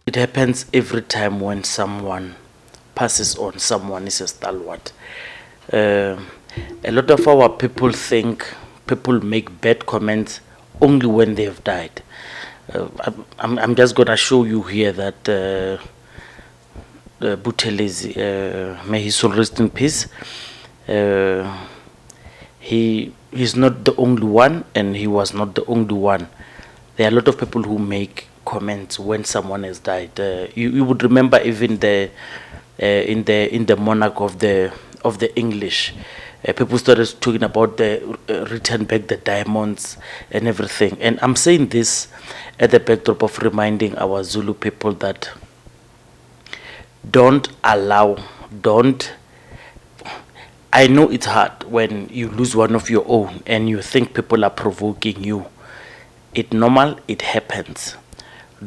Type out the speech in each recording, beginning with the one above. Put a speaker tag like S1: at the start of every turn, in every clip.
S1: It happens every time when someone passes on, someone is a stalwart. A lot of our people think people make bad comments only when they have died. I'm just going to show you here that Buthelezi, may his soul rest in peace, he's not the only one, and he was not the only one. There are a lot of people who make comments when someone has died. You would remember even in the monarch of the English, people started talking about the return back the diamonds and everything. And I'm saying this at the backdrop of reminding our Zulu people that I know it's hard when you lose one of your own and you think people are provoking you. It's normal, it happens.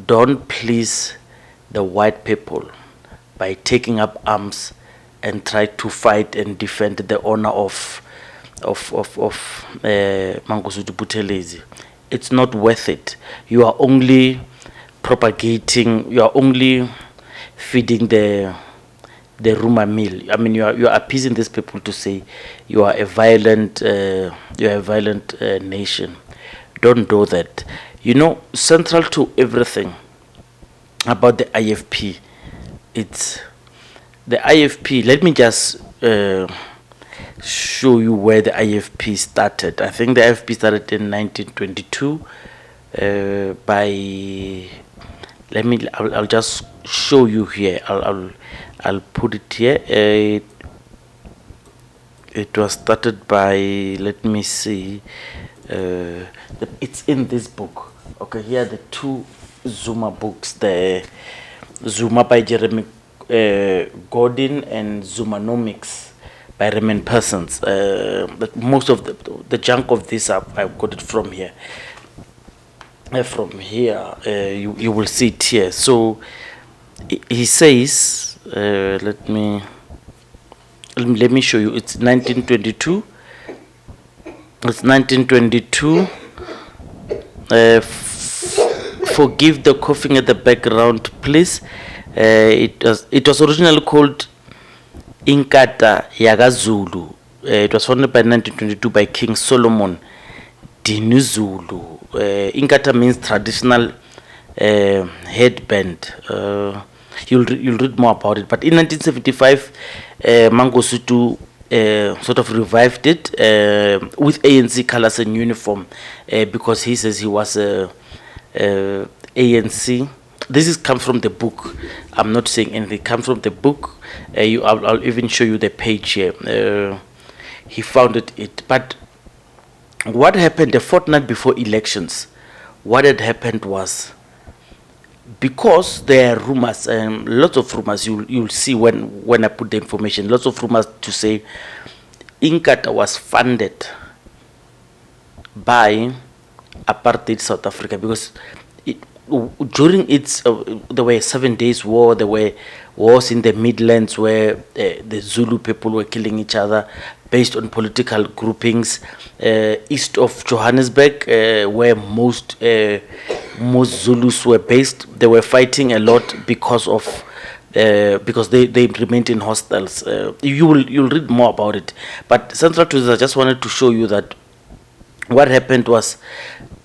S1: Don't please the white people by taking up arms and try to fight and defend the honor of Mangosuthu Buthelezi. It's not worth it. You are only propagating, you are only feeding the rumor mill. I mean, you are appeasing these people to say you are a violent nation. Don't do that. You know, central to everything about the IFP, it's the IFP. Let me just show you where the IFP started. I think the IFP started in 1922 I'll just show you here. I'll put it here. It was started by, let me see, it's in this book. Okay, here are the two Zuma books, the Zuma by Jeremy Gordon and Zumanomics by Raymond Persons. But most of the chunk of this I got it from here. From here, you will see it here. So he says, let me show you. It's 1922. It's 1922. Forgive the coughing at the background, please. It was originally called Inkatha Zulu. It was founded by 1922 by King Solomon Dinuzulu. Inkatha means traditional headband. You'll read more about it. But in 1975, Mangosuthu sort of revived it with ANC colors and uniform because he says he was ANC. This is comes from the book. I'm not saying anything. It comes from the book. I'll even show you the page here. He founded it. But what happened a fortnight before elections? What had happened was, because there are rumors, lots of rumors, you'll see when I put the information, lots of rumors to say Inkatha was funded by Apartheid South Africa, because during its there were 7 days war, there were wars in the Midlands where the Zulu people were killing each other based on political groupings. East of Johannesburg, where most Zulus were based, they were fighting a lot because they remained in hostels. You'll read more about it. But central to this, I just wanted to show you that what happened was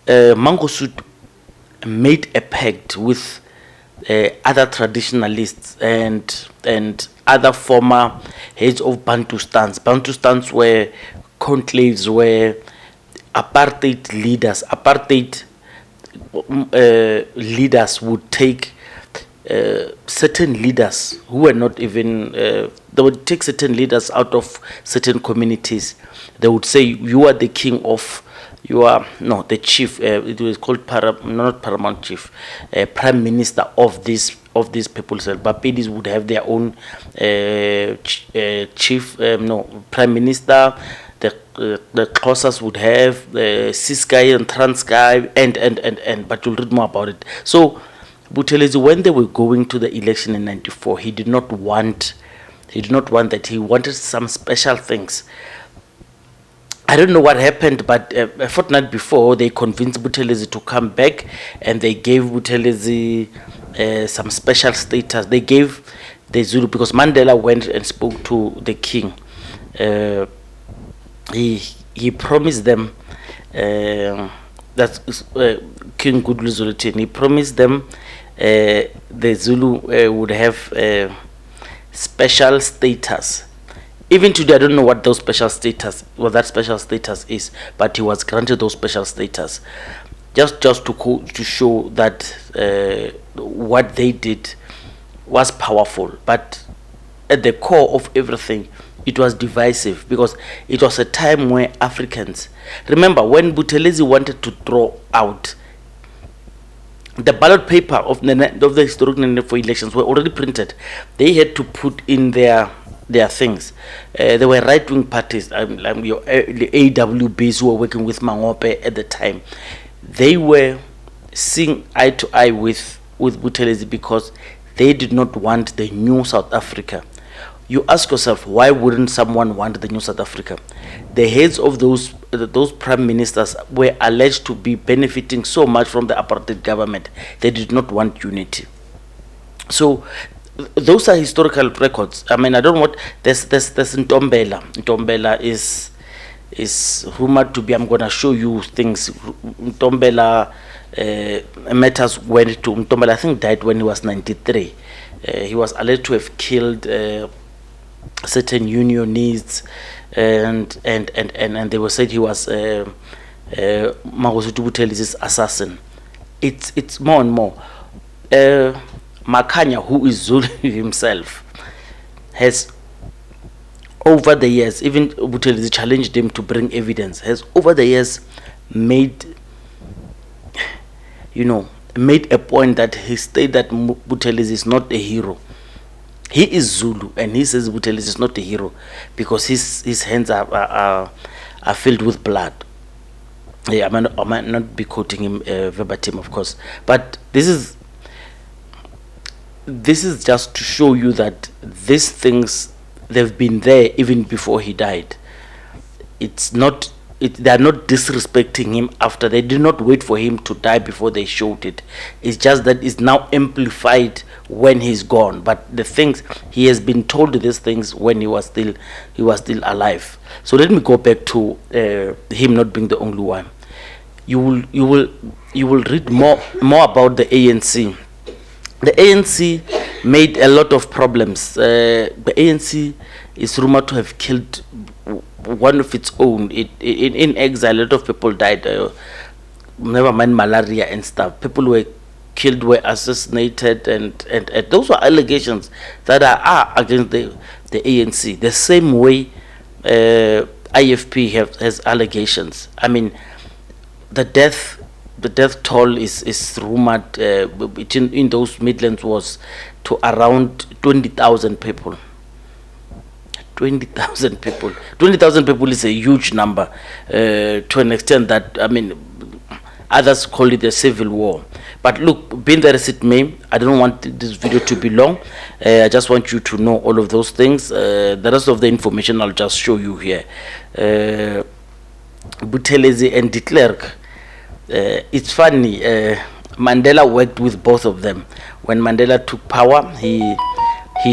S1: Mangosuthu made a pact with other traditionalists and other former heads of Bantustans. Bantustans were conclaves where apartheid leaders would take certain leaders who were not even they would take certain leaders out of certain communities. They would say, you are the king of, you are the chief. It was called not paramount chief, prime minister of these people. Bapedis would have their own chief, prime minister. The the Xhosas would have, the Ciskei and Transkei, and, but you'll read more about it. So, Buthelezi, when they were going to the election in '94, he did not want that. He wanted some special things. I don't know what happened, but a fortnight before, they convinced Buthelezi to come back, and they gave Buthelezi some special status. They gave the Zulu, because Mandela went and spoke to the king. He promised them that King Goodwill Zwelithini. He promised them the Zulu would have special status. Even today, I don't know what that special status is, but he was granted those special status, just to show that what they did was powerful. But at the core of everything, it was divisive, because it was a time where Africans, remember when Buthelezi wanted to throw out the ballot paper of the historic for elections were already printed. They had to put in their things. There were right-wing parties, like your AWBs who were working with Mangope at the time. They were seeing eye to eye with Buthelezi, because they did not want the new South Africa. You ask yourself, why wouldn't someone want the new South Africa? The heads of those prime ministers were alleged to be benefiting so much from the apartheid government. They did not want unity. So those are historical records. I mean, I don't want there's Ntombela. Ntombela is rumored to be, I'm gonna show you things. Ntombela matters went to Ntombela, I think, died when he was 93. He was alleged to have killed certain unionists, and they were said he was Mangosuthu Buthelezi's assassin. It's more and more. Makanya, who is Zulu himself, has over the years, even Buthelezi challenged him to bring evidence, has over the years made a point that he stated that Buthelezi is not a hero. He is Zulu, and he says Buthelezi is not a hero because his hands are filled with blood. Yeah, I might not be quoting him verbatim, of course, but this is just to show you that these things, they've been there even before he died. They are not disrespecting him after. They did not wait for him to die before they showed it. It's just that it's now amplified when he's gone. But the things, he has been told these things when he was still alive. So let me go back to him not being the only one. You will read more about the ANC. The ANC made a lot of problems. The ANC is rumored to have killed one of its own. In exile, a lot of people died. Never mind malaria and stuff. People were killed, were assassinated, and those were allegations that are against the ANC. The same way IFP has allegations. I mean, the death toll is rumored in those Midlands was to around 20,000 people. 20,000 people. 20,000 people is a huge number to an extent that, I mean, others call it a civil war. But look, being there as it may, I don't want this video to be long. I just want you to know all of those things. The rest of the information I'll just show you here. Buthelezi and de Klerk. It's funny. Mandela worked with both of them. When Mandela took power, he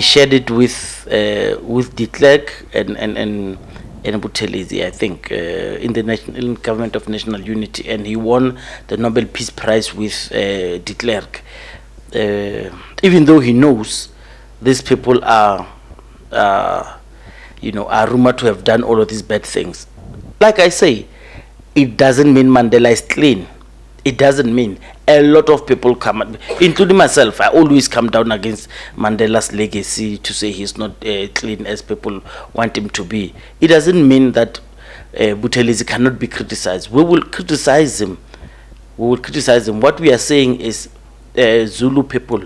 S1: shared it with de Klerk and Buthelezi, I think, in the government of national unity, and he won the Nobel Peace Prize with de Klerk. Even though he knows these people are rumored to have done all of these bad things. Like I say, it doesn't mean Mandela is clean. It doesn't mean. A lot of people come, including myself, I always come down against Mandela's legacy to say he's not clean as people want him to be. It doesn't mean that Buthelezi cannot be criticized. We will criticize him. What we are saying is, Zulu people,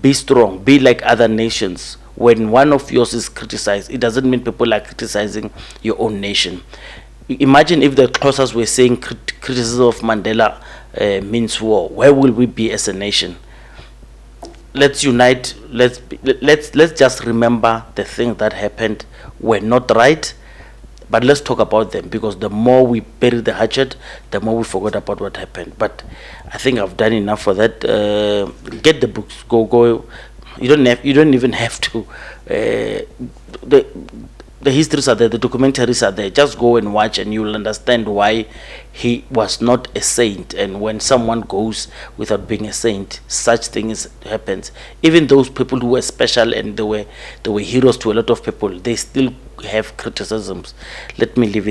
S1: be strong, be like other nations. When one of yours is criticized, it doesn't mean people are criticizing your own nation. Imagine if the Xhosas were saying criticism of Mandela means war. Where will we be as a nation? Let's unite. Let's just remember the things that happened were not right, but let's talk about them, because the more we bury the hatchet, the more we forget about what happened. But I think I've done enough for that. Get the books. Go. You don't even have to. The histories are there, the documentaries are there. Just go and watch, and you'll understand why he was not a saint. And when someone goes without being a saint, such things happens. Even those people who were special and they were heroes to a lot of people, they still have criticisms. Let me leave it